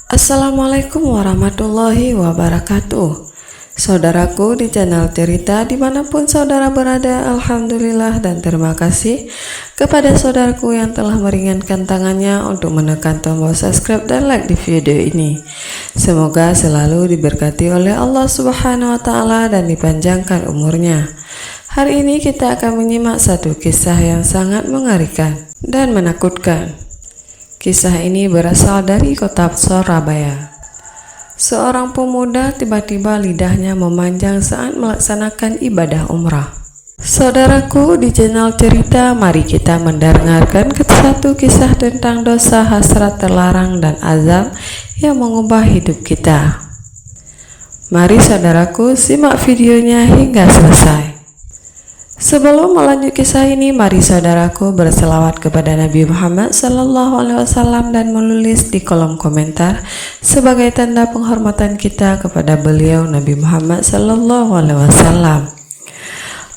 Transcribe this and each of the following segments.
Assalamualaikum warahmatullahi wabarakatuh. Saudaraku di channel cerita dimanapun saudara berada, alhamdulillah dan terima kasih kepada saudaraku yang telah meringankan tangannya untuk menekan tombol subscribe dan like di video ini. Semoga selalu diberkati oleh Allah Subhanahu wa Ta'ala dan dipanjangkan umurnya. Hari ini kita akan menyimak satu kisah yang sangat mengerikan dan menakutkan. Kisah ini berasal dari kota Surabaya. Seorang pemuda tiba-tiba lidahnya memanjang saat melaksanakan ibadah umrah. Saudaraku di channel cerita, mari kita mendengarkan satu kisah tentang dosa, hasrat terlarang dan azab yang mengubah hidup kita. Mari saudaraku simak videonya hingga selesai. Sebelum melanjut kisah ini, mari saudaraku berselawat kepada Nabi Muhammad SAW dan menulis di kolom komentar sebagai tanda penghormatan kita kepada beliau Nabi Muhammad SAW.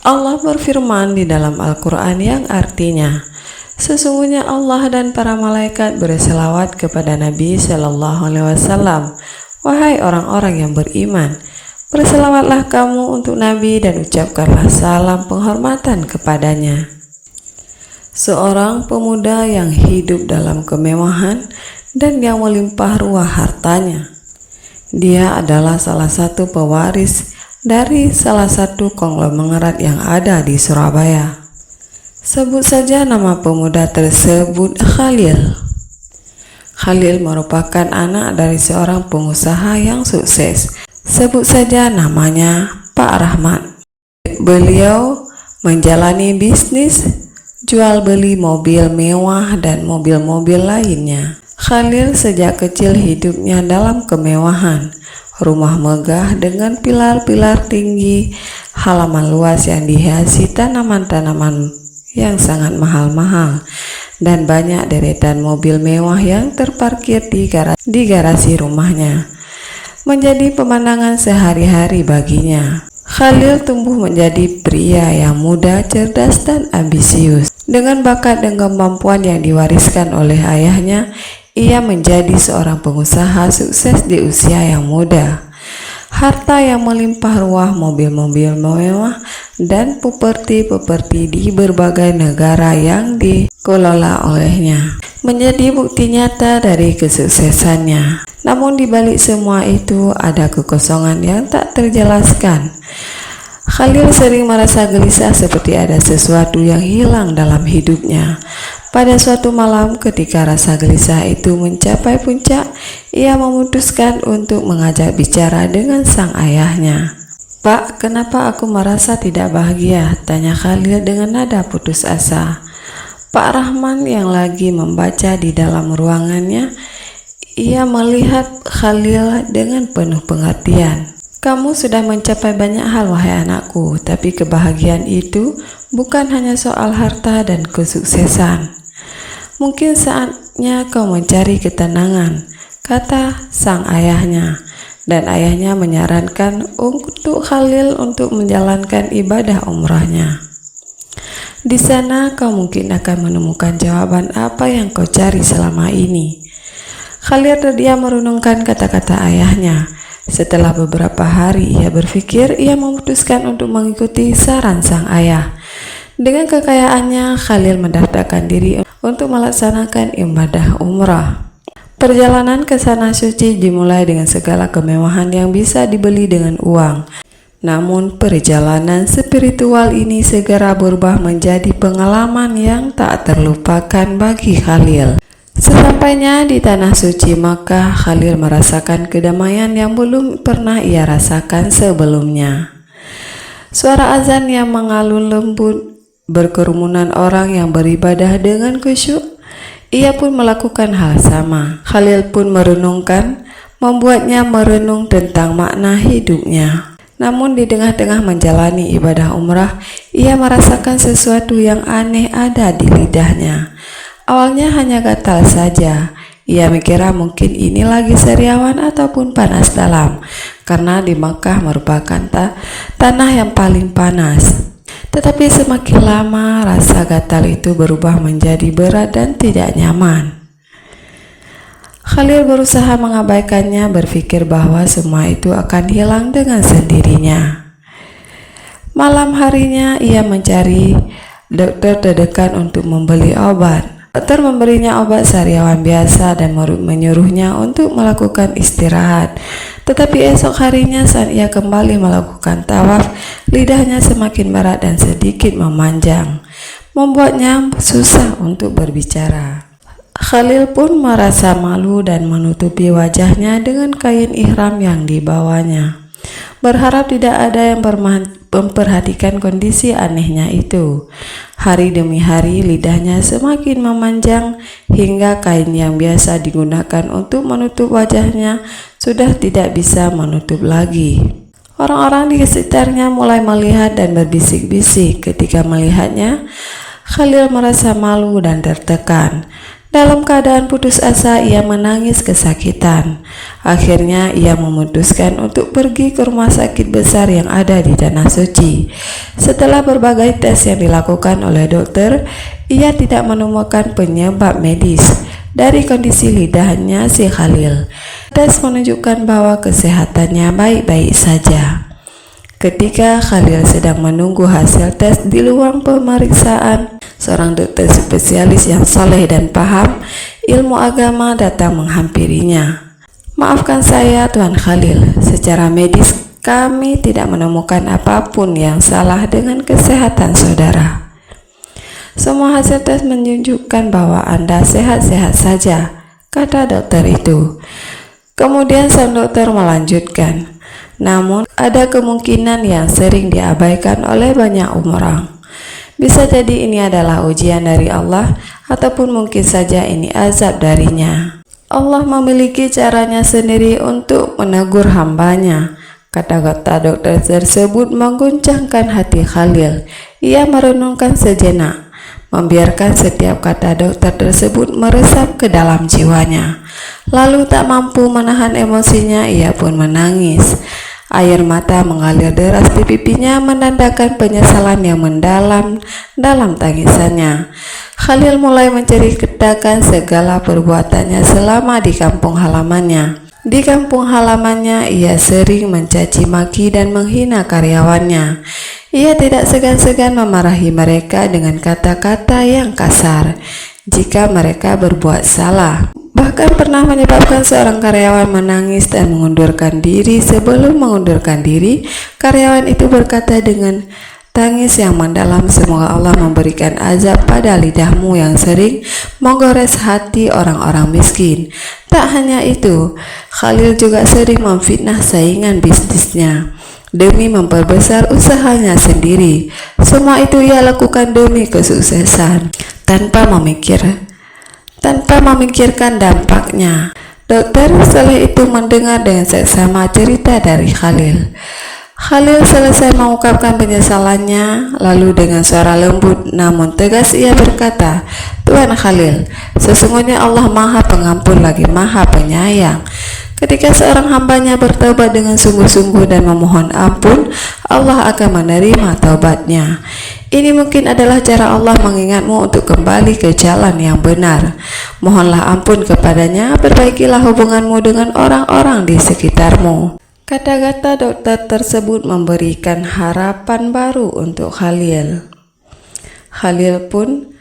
Allah berfirman di dalam Al-Quran yang artinya, sesungguhnya Allah dan para malaikat berselawat kepada Nabi SAW. Wahai orang-orang yang beriman, berselawatlah kamu untuk Nabi dan ucapkanlah salam penghormatan kepadanya. Seorang pemuda yang hidup dalam kemewahan dan yang melimpah ruah hartanya. Dia adalah salah satu pewaris dari salah satu konglomerat yang ada di Surabaya. Sebut saja nama pemuda tersebut Khalil. Khalil merupakan anak dari seorang pengusaha yang sukses. Sebut saja namanya Pak Rahmat. Beliau menjalani bisnis jual beli mobil mewah dan mobil-mobil lainnya. Khalil sejak kecil hidupnya dalam kemewahan. Rumah megah dengan pilar-pilar tinggi, halaman luas yang dihiasi tanaman-tanaman yang sangat mahal-mahal, dan banyak deretan mobil mewah yang terparkir di garasi rumahnya. Menjadi pemandangan sehari-hari baginya. Khalil tumbuh menjadi pria yang muda, cerdas dan ambisius. Dengan bakat dan kemampuan yang diwariskan oleh ayahnya, ia menjadi seorang pengusaha sukses di usia yang muda. Harta yang melimpah ruah, mobil-mobil mewah, dan properti-properti di berbagai negara yang dikelola olehnya menjadi bukti nyata dari kesuksesannya. Namun di balik semua itu ada kekosongan yang tak terjelaskan. Khalil sering merasa gelisah seperti ada sesuatu yang hilang dalam hidupnya. Pada suatu malam ketika rasa gelisah itu mencapai puncak, ia memutuskan untuk mengajak bicara dengan sang ayahnya. "Pak, kenapa aku merasa tidak bahagia?" tanya Khalil dengan nada putus asa. Pak Rahman yang lagi membaca di dalam ruangannya, ia melihat Khalil dengan penuh pengertian. "Kamu sudah mencapai banyak hal wahai anakku, tapi kebahagiaan itu bukan hanya soal harta dan kesuksesan. Mungkin saatnya kau mencari ketenangan," kata sang ayahnya. Dan ayahnya menyarankan untuk Khalil untuk menjalankan ibadah umrahnya. "Di sana kau mungkin akan menemukan jawaban apa yang kau cari selama ini." Khalil terdiam merenungkan kata-kata ayahnya. Setelah beberapa hari ia berpikir, ia memutuskan untuk mengikuti saran sang ayah. Dengan kekayaannya, Khalil mendaftarkan diri untuk melaksanakan ibadah umrah. Perjalanan ke sana suci dimulai dengan segala kemewahan yang bisa dibeli dengan uang. Namun perjalanan spiritual ini segera berubah menjadi pengalaman yang tak terlupakan bagi Khalil. Sesampainya di tanah suci Makkah, Khalil merasakan kedamaian yang belum pernah ia rasakan sebelumnya. Suara azan yang mengalun lembut, berkerumunan orang yang beribadah dengan khusyuk. Ia pun melakukan hal sama. Khalil pun merenungkan, membuatnya merenung tentang makna hidupnya. Namun di tengah-tengah menjalani ibadah umrah, ia merasakan sesuatu yang aneh ada di lidahnya. Awalnya hanya gatal saja. Ia mengira mungkin ini lagi sariawan ataupun panas dalam, karena di Makkah merupakan tanah yang paling panas. Tetapi semakin lama rasa gatal itu berubah menjadi berat dan tidak nyaman. Khalil berusaha mengabaikannya, berpikir bahwa semua itu akan hilang dengan sendirinya. Malam harinya ia mencari dokter terdekat untuk membeli obat. Dokter memberinya obat sariawan biasa dan menyuruhnya untuk melakukan istirahat. Tetapi esok harinya saat ia kembali melakukan tawaf, lidahnya semakin berat dan sedikit memanjang, membuatnya susah untuk berbicara. Khalil pun merasa malu dan menutupi wajahnya dengan kain ihram yang dibawanya, berharap tidak ada yang memperhatikan kondisi anehnya itu. Hari demi hari lidahnya semakin memanjang hingga kain yang biasa digunakan untuk menutup wajahnya sudah tidak bisa menutup lagi. Orang-orang di sekitarnya mulai melihat dan berbisik-bisik. Ketika melihatnya, Khalil merasa malu dan tertekan. Dalam keadaan putus asa, ia menangis kesakitan. Akhirnya ia memutuskan untuk pergi ke rumah sakit besar yang ada di Tanah Suci. Setelah berbagai tes yang dilakukan oleh dokter, ia tidak menemukan penyebab medis dari kondisi lidahnya si Khalil. Tes menunjukkan bahwa kesehatannya baik-baik saja. Ketika Khalil sedang menunggu hasil tes di ruang pemeriksaan, seorang dokter spesialis yang soleh dan paham ilmu agama datang menghampirinya. "Maafkan saya, Tuan Khalil, secara medis kami tidak menemukan apapun yang salah dengan kesehatan saudara. Semua hasil tes menunjukkan bahwa Anda sehat-sehat saja," kata dokter itu. Kemudian sang dokter melanjutkan, "Namun ada kemungkinan yang sering diabaikan oleh banyak orang. Bisa jadi ini adalah ujian dari Allah, ataupun mungkin saja ini azab darinya. Allah memiliki caranya sendiri untuk menegur hambanya." Kata-kata dokter tersebut mengguncangkan hati Khalil. Ia merenungkan sejenak, membiarkan setiap kata dokter tersebut meresap ke dalam jiwanya. Lalu tak mampu menahan emosinya, ia pun menangis. Air mata mengalir deras di pipinya, menandakan penyesalan yang mendalam dalam tangisannya. Khalil mulai menceritakan segala perbuatannya selama di kampung halamannya. Di kampung halamannya, ia sering mencaci maki dan menghina karyawannya. Ia tidak segan-segan memarahi mereka dengan kata-kata yang kasar jika mereka berbuat salah. Bahkan pernah menyebabkan seorang karyawan menangis dan mengundurkan diri. Sebelum mengundurkan diri, karyawan itu berkata dengan tangis yang mendalam, "Semoga Allah memberikan azab pada lidahmu yang sering menggores hati orang-orang miskin." Tak hanya itu, Khalil juga sering memfitnah saingan bisnisnya demi memperbesar usahanya sendiri. Semua itu ia lakukan demi kesuksesan, tanpa memikirkan dampaknya. Dokter soleh itu mendengar dengan seksama cerita dari Khalil. Khalil selesai mengungkapkan penyesalannya, lalu dengan suara lembut namun tegas ia berkata, "Tuan Khalil, sesungguhnya Allah Maha Pengampun lagi Maha Penyayang. Ketika seorang hambanya bertaubat dengan sungguh-sungguh dan memohon ampun, Allah akan menerima taubatnya. Ini mungkin adalah cara Allah mengingatmu untuk kembali ke jalan yang benar. Mohonlah ampun kepadanya, perbaikilah hubunganmu dengan orang-orang di sekitarmu." Kata-kata dokter tersebut memberikan harapan baru untuk Khalil. Khalil pun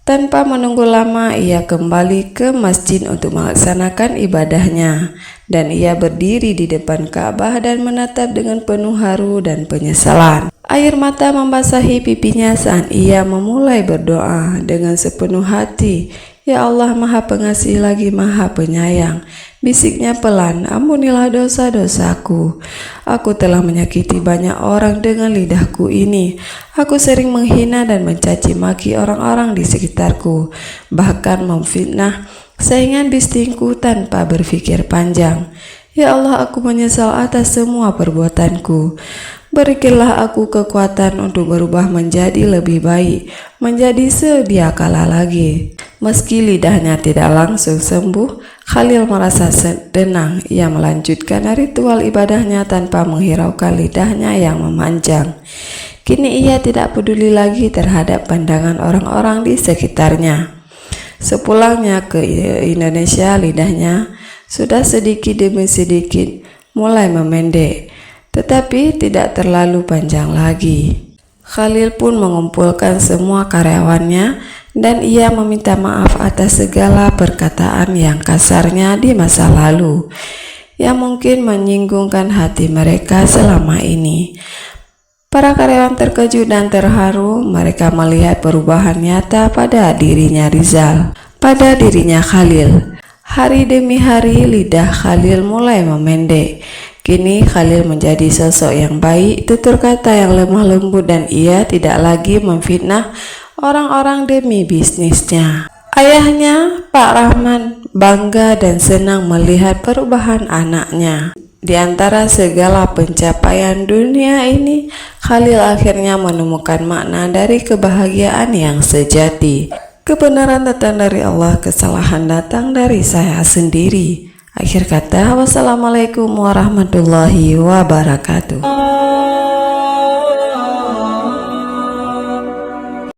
tanpa menunggu lama ia kembali ke masjid untuk melaksanakan ibadahnya, dan ia berdiri di depan Ka'bah dan menatap dengan penuh haru dan penyesalan. Air mata membasahi pipinya saat ia memulai berdoa dengan sepenuh hati. "Ya Allah, Maha Pengasih lagi Maha Penyayang," bisiknya pelan, "ampunilah dosa-dosaku. Aku telah menyakiti banyak orang dengan lidahku ini. Aku sering menghina dan mencaci maki orang-orang di sekitarku, bahkan memfitnah saingan bisnisku tanpa berpikir panjang. Ya Allah, aku menyesal atas semua perbuatanku. Berikanlah aku kekuatan untuk berubah menjadi lebih baik, menjadi sedia kala lagi." Meski lidahnya tidak langsung sembuh, Khalil merasa tenang. Ia melanjutkan ritual ibadahnya tanpa menghiraukan lidahnya yang memanjang. Kini ia tidak peduli lagi terhadap pandangan orang-orang di sekitarnya. Sepulangnya ke Indonesia, lidahnya sudah sedikit demi sedikit mulai memendek, tetapi tidak terlalu panjang lagi. Khalil pun mengumpulkan semua karyawannya dan ia meminta maaf atas segala perkataan yang kasarnya di masa lalu, yang mungkin menyinggungkan hati mereka selama ini. Para karyawan terkejut dan terharu. Mereka melihat perubahan nyata pada dirinya Rizal, pada dirinya Khalil. Hari demi hari lidah Khalil mulai memendek. Kini Khalil menjadi sosok yang baik, tutur kata yang lemah lembut, dan ia tidak lagi memfitnah orang-orang demi bisnisnya. Ayahnya, Pak Rahman, bangga dan senang melihat perubahan anaknya. Di antara segala pencapaian dunia ini, Khalil akhirnya menemukan makna dari kebahagiaan yang sejati. Kebenaran datang dari Allah, kesalahan datang dari saya sendiri. Akhir kata, wassalamualaikum warahmatullahi wabarakatuh.